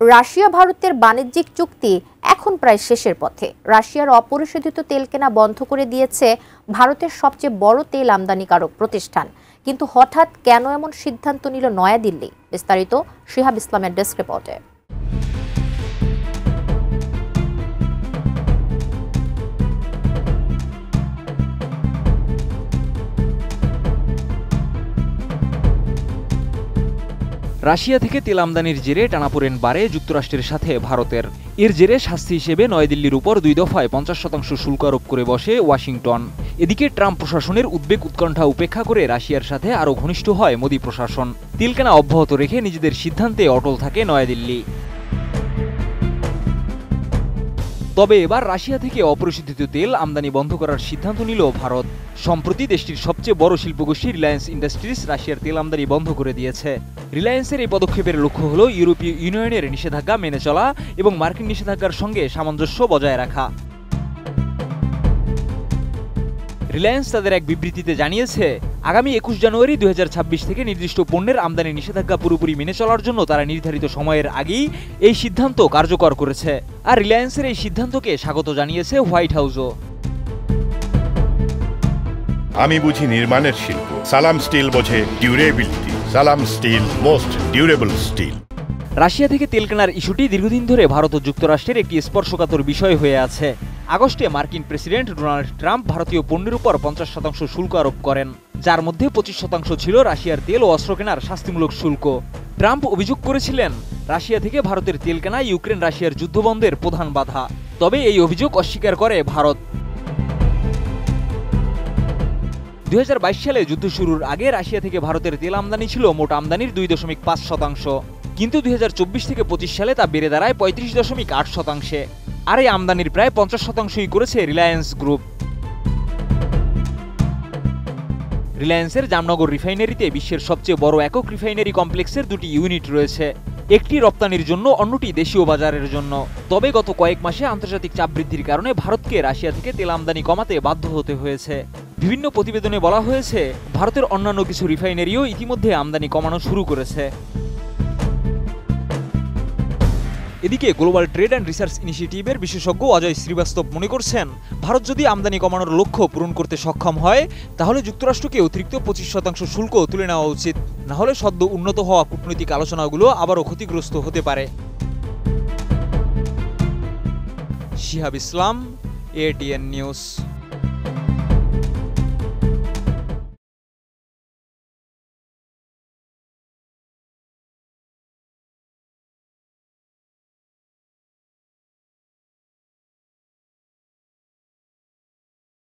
Russia ভারতের বাণিজ্যিক চুক্তি এখন প্রায় শেষের পথে। রাশিয়ার অপরিশোধিত তেল কেনা বন্ধ করে দিয়েছে ভারতের সবচেয়ে বড় তেল আমদানিকারক প্রতিষ্ঠান। কিন্তু হঠাৎ কেন এমন সিদ্ধান্ত নিল নয়াদিল্লি? বিস্তারিত শিহাব ইসলামের ডেস্ক রিপোর্টে। রাশিয়া থেকে তেল আমদানির জেরে টানাপোড়েন বাড়ে যুক্তরাষ্ট্রের সাথে ভারতের। এর জেরে শাস্তি হিসেবে নয়াদিল্লির উপর 2 দফায় 50% শুল্ক আরোপ করে বসে ওয়াশিংটন। এদিকে ট্রাম্প প্রশাসনের উদ্বেগ উৎকণ্ঠা উপেক্ষা করে রাশিয়ার সাথে আরও ঘনিষ্ঠ হয় মোদি প্রশাসন। তেল কেনা অব্যাহত রেখে নিজেদের সিদ্ধান্তে অটল থাকে নয়াদিল্লি। তবে এবার রাশিয়া থেকে অপরিশোধিত তেল আমদানি বন্ধ করার সিদ্ধান্ত নিল ভারত। সম্প্রতি দেশটির সবচেয়ে বড় শিল্পগোষ্ঠী রিলায়েন্স ইন্ডাস্ট্রিজ রাশিয়ার তেল আমদানি বন্ধ করে দিয়েছে। রিলায়েন্সের এই পদক্ষেপের লক্ষ্য হল ইউরোপীয় ইউনিয়নের নিষেধাজ্ঞা মেনে চলা এবং মার্কিন নিষেধাজ্ঞার সঙ্গে সামঞ্জস্য বজায় রাখা। রিলায়েন্স তাদের এক বিবৃতিতে জানিয়েছে, আগামী 21 জানুয়ারি 2026 থেকে নির্দিষ্ট পণ্যের আমদানি নিষেধাজ্ঞা পুরোপুরি মেনে চলার জন্য তারা নির্ধারিত সময়ের আগেই এই সিদ্ধান্ত কার্যকর করেছে। আর রিলায়েন্সের এই সিদ্ধান্তকে স্বাগত জানিয়েছে হোয়াইট হাউসও। আমি বুঝি নির্মাণের শিল্প, সালাম স্টিল বোঝে durability. Salem steel, most durable steel. Russia থেকে তেল কেনার ইস্যুটি দীর্ঘদিন ধরে ভারত ও যুক্তরাষ্ট্রের একটি স্পর্শকাতর বিষয় হয়ে আছে। আগস্টে মার্কিন প্রেসিডেন্ট ডোনাল্ড ট্রাম্প ভারতীয় পণ্যের উপর 50% শুল্ক আরোপ করেন, যার মধ্যে 25% ছিল রাশিয়ার তেল ও অস্ত্র কেনার শাস্তিমূলক শুল্ক। ট্রাম্প অভিযোগ করেছিলেন, রাশিয়া থেকে ভারতের তেল কেনা ইউক্রেন রাশিয়ার যুদ্ধবন্ধের প্রধান বাধা। তবে এই অভিযোগ অস্বীকার করে ভারত। 2022 সালে যুদ্ধ শুরুর আগে রাশিয়া থেকে ভারতের তেল আমদানি ছিল মোট আমদানির 2.5%। কিন্তু 2024 থেকে 25 সালে তা বেড়ে দাঁড়ায় 35.8%। আর এই আমদানির প্রায় 50%ই করেছে রিলায়েন্স গ্রুপ। রিলায়েন্সের জামনগর রিফাইনারিতে বিশ্বের সবচেয়ে বড় একক রিফাইনারি কমপ্লেক্সের 2টি ইউনিট রয়েছে, একটি রপ্তানির জন্য, অন্যটি দেশীয় বাজারের জন্য। তবে গত কয়েক মাসে আন্তর্জাতিক চাপ বৃদ্ধির কারণে ভারতকে রাশিয়া থেকে তেল আমদানি কমাতে বাধ্য হতে হয়েছে। বিভিন্ন প্রতিবেদনে বলা হয়েছে, ভারতের অন্যান্য কিছু রিফাইনারিও ইতিমধ্যে আমদানি কমানো শুরু করেছে। এদিকে গ্লোবাল ট্রেড অ্যান্ড রিসার্চ ইনিশিয়েটিভের বিশেষজ্ঞ অজয় শ্রীবাস্তব মনে করছেন, ভারত যদি আমদানি কমানোর লক্ষ্য পূরণ করতে সক্ষম হয়, তাহলে যুক্তরাষ্ট্রকে অতিরিক্ত 25% শুল্ক তুলে নেওয়া উচিত। না হলে সদ্য উন্নত হওয়া কূটনৈতিক আলোচনাগুলো আবারও ক্ষতিগ্রস্ত হতে পারে। শিহাব ইসলাম, ATN নিউজ।